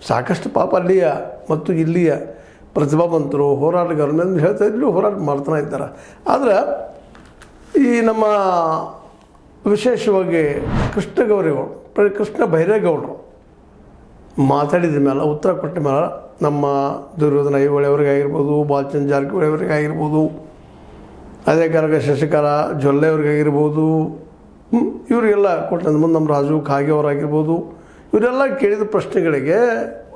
ಸಾಕಷ್ಟು ಪಾಪ ಅಲ್ಲಿಯ ಮತ್ತು ಇಲ್ಲಿಯ ಪ್ರತಿಭಾವಂತರು ಹೋರಾಟಗಾರರ ಮೇಲೆ ಹೇಳ್ತಾ ಇದ್ರೂ ಹೋರಾಟ ಮಾಡ್ತಾನೆ ಇದ್ದಾರೆ. ಆದರೆ ಈ ನಮ್ಮ ವಿಶೇಷವಾಗಿ ಕೃಷ್ಣ ಬೈರೇಗೌಡರು ಮಾತಾಡಿದ ಮೇಲೆ ಉತ್ತರ ಕೊಟ್ಟ ಮೇಲೆ ನಮ್ಮ ದುರ್ಯೋಧನ ಐಹೊಳೆ ಅವರಿಗಾಗಿರ್ಬೋದು, ಬಾಲಚಂದ್ರ ಜಾರಕಿಹೊಳಿ ಅವರಿಗಾಗಿರ್ಬೋದು, ಅದೇ ಕಾರಕ ಶಶಿಕಲಾ ಜೊಲ್ಲೆ ಅವ್ರಿಗಾಗಿರ್ಬೋದು, ಇವರಿಗೆಲ್ಲ ಕೊಟ್ಟಂತ ಮುಂದೆ ನಮ್ಮ ರಾಜು ಕಾಗೆ ಅವರಾಗಿರ್ಬೋದು, ಇವರೆಲ್ಲ ಕೇಳಿದ ಪ್ರಶ್ನೆಗಳಿಗೆ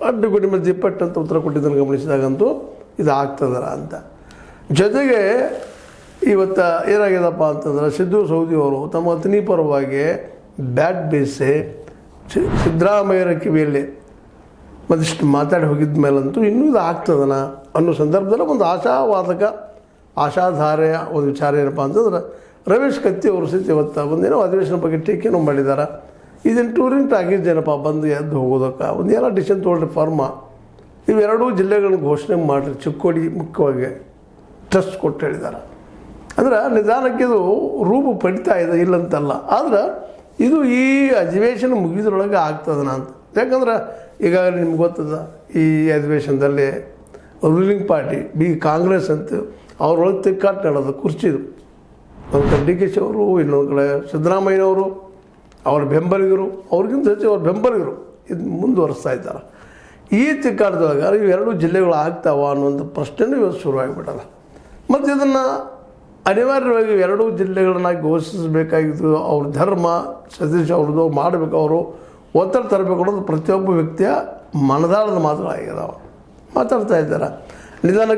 ಅಡ್ಡಗುಡಿ ಮೇಲೆ ದಿಪ್ಪಟ್ಟಂತ ಉತ್ತರ ಕೊಟ್ಟಿದ್ದನ್ನು ಗಮನಿಸಿದಾಗಂತೂ ಇದು ಆಗ್ತದಲ್ಲ ಅಂತ. ಜೊತೆಗೆ ಇವತ್ತು ಏನಾಗ್ಯದಪ್ಪ ಅಂತಂದ್ರೆ ಸಿದ್ದು ಸೌದಿ ಅವರು ತಮ್ಮ ಅತನಿ ಪರವಾಗಿ ಬ್ಯಾಟ್ ಬೀಸಿ ಸಿದ್ದರಾಮಯ್ಯರ ಕಿವಿಯಲ್ಲಿ ಒಂದಿಷ್ಟು ಮಾತಾಡಿ ಹೋಗಿದ್ದ ಮೇಲಂತೂ ಇನ್ನೂ ಇದು ಆಗ್ತದನ ಅನ್ನೋ ಸಂದರ್ಭದಲ್ಲಿ ಒಂದು ಆಶಾಧಾರೆಯ ಒಂದು ವಿಚಾರ ಏನಪ್ಪ ಅಂತಂದ್ರೆ ರಮೇಶ್ ಕತ್ತಿ ಅವರು ಸಹಿತ ಇವತ್ತು ಒಂದೇನೋ ಅಧಿವೇಶನ ಬಗ್ಗೆ ಟೀಕೆನೂ ಮಾಡಿದ್ದಾರೆ. ಇದನ್ನು ಟೂರಿಂಗ್ ಆಗಿದ್ದೇನಪ್ಪ ಬಂದು ಎದ್ದು ಹೋಗೋದಕ್ಕೆ ಒಂದೇನೋ ಡಿಸಿಷನ್ ತೊಗೊಳ್ರಿ ಫಾರ್ಮ ಇವೆರಡೂ ಜಿಲ್ಲೆಗಳನ್ನ ಘೋಷಣೆ ಮಾಡಿರಿ, ಚಿಕ್ಕೋಡಿ ಮುಖ್ಯವಾಗಿ ಟ್ರಸ್ಟ್ ಕೊಟ್ಟು ಹೇಳಿದ್ದಾರೆ. ಅಂದ್ರೆ ನಿಧಾನಕ್ಕೆ ಇದು ರೂಪು ಪಡಿತಾ ಇದೆ, ಇಲ್ಲಂತಲ್ಲ. ಆದ್ರೆ ಇದು ಈ ಅಧಿವೇಶನ ಮುಗಿದ್ರೊಳಗೆ ಆಗ್ತದನ ಅಂತ. ಯಾಕಂದ್ರೆ ಈಗಾಗಲೇ ನಿಮ್ಗೆ ಗೊತ್ತದ ಈ ಅಧಿವೇಶನದಲ್ಲಿ ರೂಲಿಂಗ್ ಪಾರ್ಟಿ ಕಾಂಗ್ರೆಸ್ ಅಂತ ಅವ್ರೊಳಗೆ ತಿಕ್ಕಾಟ ನಡೆದು ಕುರ್ಚಿದು. ಒಂದು ಕಡೆ ಡಿ ಕೆ ಶಿ ಅವರು, ಇನ್ನೊಂದು ಕಡೆ ಸಿದ್ದರಾಮಯ್ಯನವರು, ಅವ್ರ ಬೆಂಬಲಿಗರು, ಅವ್ರಿಗಿಂತ ಹೆಚ್ಚು ಅವ್ರ ಬೆಂಬಲಿಗರು ಇದು ಮುಂದುವರಿಸ್ತಾ ಇದ್ದಾರೆ. ಈ ತಿಕ್ಕಾಟದೊಳಗೆ ಇವೆರಡೂ ಜಿಲ್ಲೆಗಳು ಆಗ್ತಾವ ಅನ್ನೋಂಥ ಪ್ರಶ್ನೆನೂ ಇವತ್ತು ಶುರುವಾಗಿಬಿಟ್ಟಲ್ಲ. ಮತ್ತು ಇದನ್ನು ಅನಿವಾರ್ಯವಾಗಿ ಎರಡೂ ಜಿಲ್ಲೆಗಳನ್ನ ಘೋಷಿಸಬೇಕಾಗಿದ್ದು ಅವ್ರ ಧರ್ಮ ಸತೀಶ್ ಅವ್ರದ್ದು ಮಾಡಬೇಕು, ಅವರು ಒತ್ತಡ ತರಬೇಕು ಅನ್ನೋದು ಪ್ರತಿಯೊಬ್ಬ ವ್ಯಕ್ತಿಯ ಮನದಾಳದ ಮಾತುಗಳಾಗಿದ್ದಾವೆ. ಮಾತಾಡ್ತಾ ಇದ್ದಾರೆ ನಿಧಾನಕ್ಕೆ.